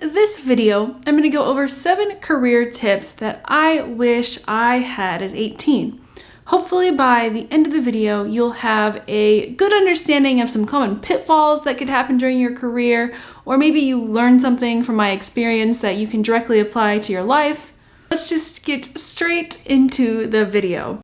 This video, I'm going to go over 7 career tips that I wish I had at 18. Hopefully by the end of the video, you'll have a good understanding of some common pitfalls that could happen during your career, or maybe you learned something from my experience that you can directly apply to your life. Let's just get straight into the video.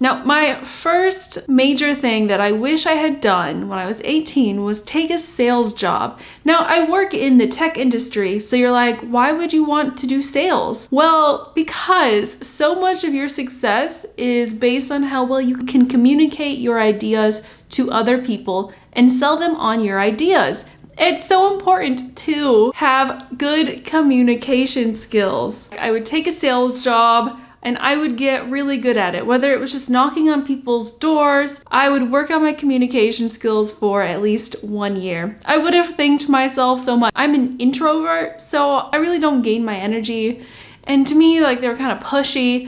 Now, my first major thing that I wish I had done when I was 18 was take a sales job. Now, I work in the tech industry, so you're like, why would you want to do sales? Well, because so much of your success is based on how well you can communicate your ideas to other people and sell them on your ideas. It's so important to have good communication skills. I would take a sales job and I would get really good at it. Whether it was just knocking on people's doors, I would work on my communication skills for at least 1 year. I would have thanked myself so much. I'm an introvert, so I really don't gain my energy. And to me, like, they were kind of pushy.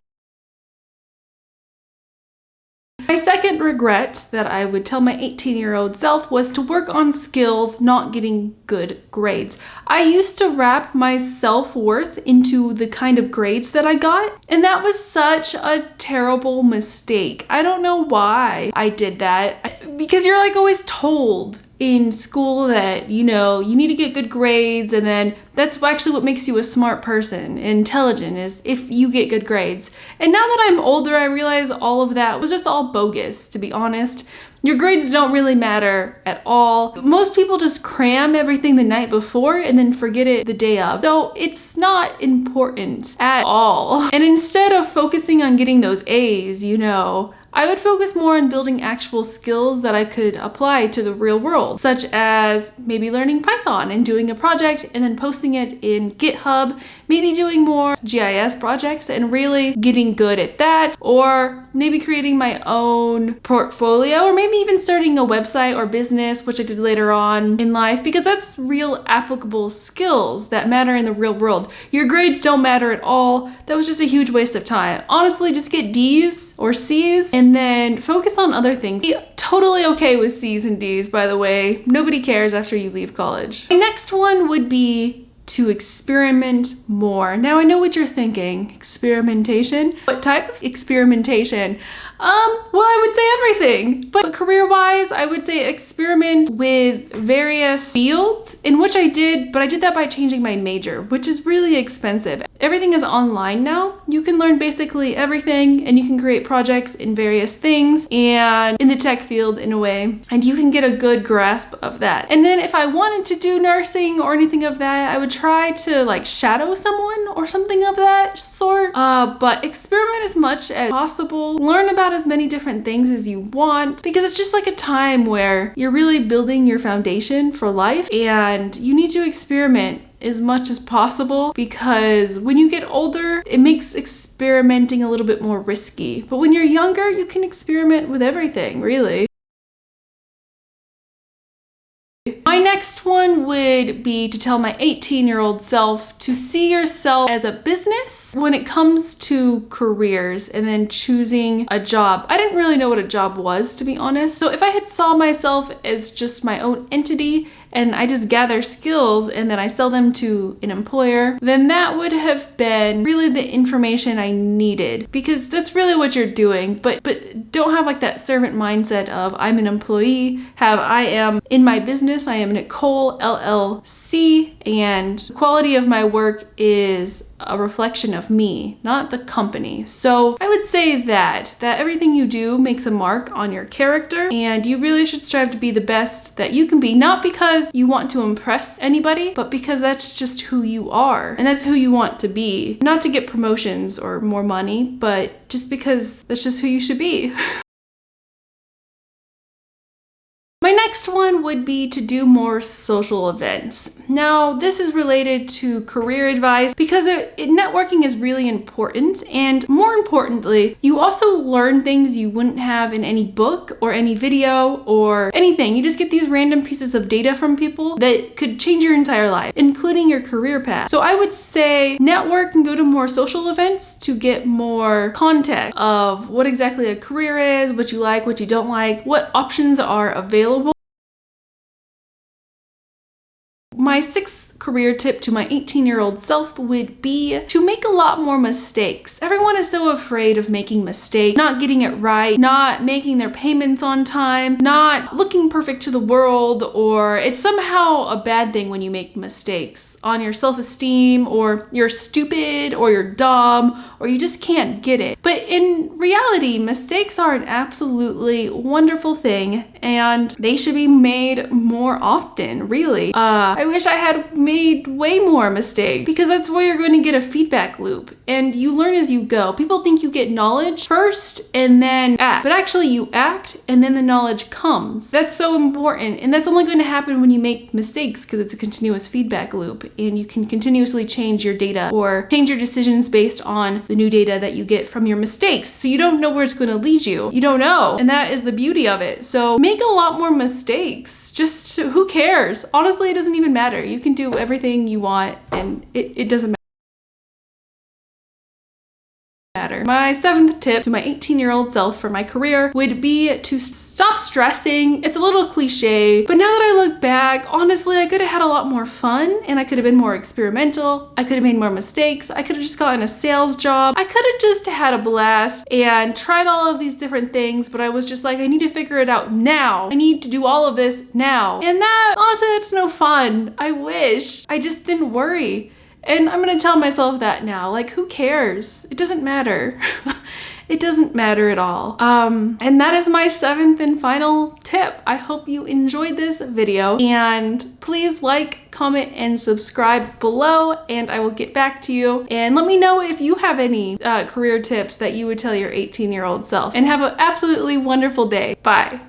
My second regret that I would tell my 18-year-old self was to work on skills, not getting good grades. I used to wrap my self-worth into the kind of grades that I got, and that was such a terrible mistake. I don't know why I did that, because you're like always told in school that, you know, you need to get good grades, and then that's actually what makes you a smart person, intelligent, is if you get good grades. And now that I'm older, I realize all of that was just all bogus, to be honest. Your grades don't really matter at all. Most people just cram everything the night before and then forget it the day of. So it's not important at all. And instead of focusing on getting those A's, you know, I would focus more on building actual skills that I could apply to the real world, such as maybe learning Python and doing a project and then posting it in GitHub, maybe doing more GIS projects and really getting good at that, or maybe creating my own portfolio, or maybe even starting a website or business, which I did later on in life, because that's real applicable skills that matter in the real world. Your grades don't matter at all. That was just a huge waste of time. Honestly, just get D's or C's and then focus on other things. Be totally okay with C's and D's, by the way. Nobody cares after you leave college. My next one would be to experiment more. Now I know what you're thinking. Experimentation? What type of experimentation? Well, I would say everything. But career-wise, I would say experiment with various fields, in which I did, but I did that by changing my major, which is really expensive. Everything is online now. You can learn basically everything, and you can create projects in various things and in the tech field in a way, and you can get a good grasp of that. And then if I wanted to do nursing or anything of that, I would try to like shadow someone or something of that sort. But experiment as much as possible. Learn about as many different things as you want, because it's just like a time where you're really building your foundation for life, and you need to experiment as much as possible, because when you get older, it makes experimenting a little bit more risky. But when you're younger, you can experiment with everything, really. My next one would be to tell my 18-year-old self to see yourself as a business when it comes to careers and then choosing a job. I didn't really know what a job was, to be honest. So if I had saw myself as just my own entity and I just gather skills and then I sell them to an employer, then that would have been really the information I needed, because that's really what you're doing. But don't have like that servant mindset of I'm an employee. I am in my business. I am Nicole LLC, and the quality of my work is a reflection of me, not the company. So I would say that everything you do makes a mark on your character, and you really should strive to be the best that you can be, not because you want to impress anybody, but because that's just who you are, and that's who you want to be. Not to get promotions or more money, but just because that's just who you should be. My next one would be to do more social events. Now, this is related to career advice because networking is really important, and more importantly, you also learn things you wouldn't have in any book or any video or anything. You just get these random pieces of data from people that could change your entire life, including your career path. So I would say network and go to more social events to get more context of what exactly a career is, what you like, what you don't like, what options are available. My sixth career tip to my 18-year-old self would be to make a lot more mistakes. Everyone is so afraid of making mistakes, not getting it right, not making their payments on time, not looking perfect to the world, or it's somehow a bad thing when you make mistakes on your self-esteem, or you're stupid, or you're dumb, or you just can't get it. But in reality, mistakes are an absolutely wonderful thing, and they should be made more often, really. I wish I had made way more mistakes, because that's where you're going to get a feedback loop, and you learn as you go. People think you get knowledge first and then act, but actually you act and then the knowledge comes. That's so important, and that's only going to happen when you make mistakes, because it's a continuous feedback loop, and you can continuously change your data or change your decisions based on the new data that you get from your mistakes. So you don't know where it's going to lead you. You don't know, and that is the beauty of it. So make a lot more mistakes. Just who cares? Honestly, it doesn't even matter. You can do everything you want, and it doesn't matter. My seventh tip to my 18-year-old self for my career would be to stop stressing. It's a little cliche, but now that I look back, honestly, I could have had a lot more fun, and I could have been more experimental. I could have made more mistakes. I could have just gotten a sales job. I could have just had a blast and tried all of these different things, but I was just like, I need to figure it out now. I need to do all of this now. And that, honestly, it's no fun. I wish I just didn't worry. And I'm gonna tell myself that now, like, who cares? It doesn't matter. It doesn't matter at all. And that is my seventh and final tip. I hope you enjoyed this video, and please like, comment, and subscribe below, and I will get back to you. And let me know if you have any career tips that you would tell your 18-year-old self. And have an absolutely wonderful day. Bye.